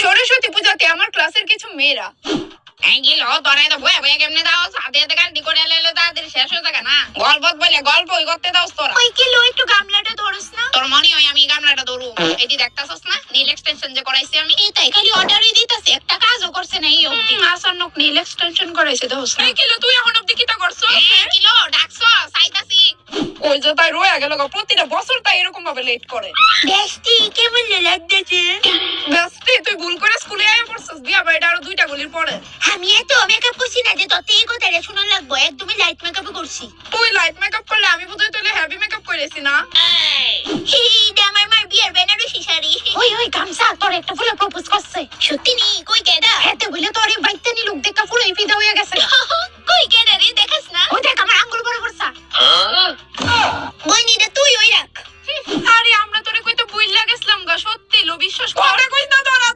সরস্বতী পূজাতে আমার ক্লাসের কিছু মেয়েরা গেল তোরা তো বয়ে বয়ে কেমনে দাও সাথে গাড়ি করে এলে তাদের শেষ হয়ে থাকে না গল্প বলে গল্পই করতে দাও তোরা ওই কিলো একটু গামলাটা ধরস না। তোর মনে হয় আমি গামলাটা ধরু এটি দেখতাছস না নীল এক্সটেনশন যে করাইছি আমি তাই খালি অর্ডারই দিতেছে, একটা কাজও করছে না এই অবধি। আসানক নীল এক্সটেনশন করাইছে দোস না। এই কিলো তুই এখন অবধি কিটা করছ কিলো ডাকছ সাইতাছি ওই যে তাই রয়ে গেল, প্রতিটা বছর তাই এরকম ভাবে লেট করে। বেস্টি কেমন লাগতেছে? বেস্টি তুই ভুল করে স্কুলে আয়া পড়ছস, দিয়া ভাই এটা আরো 2টা গলির পরে। আমি এত মেকআপ করছি না যে তোতে এই কথাটা শোনা লাগবে, একদমই লাইট মেকআপ করছি। তুই লাইট মেকআপ করলে আমি বোধহয় তাহলে হেভি মেকআপ করেছি না। এইটা আমার মার বিয়ের বেনারসি শাড়ি। ওই ওই গামছা তোর একটা ফুলে প্রপোজ করছে। সত্যি নি কই কেডা? হেতে বলে তোর এই বাইতে নি লোক দেখা ফুলে ফিদা হয়ে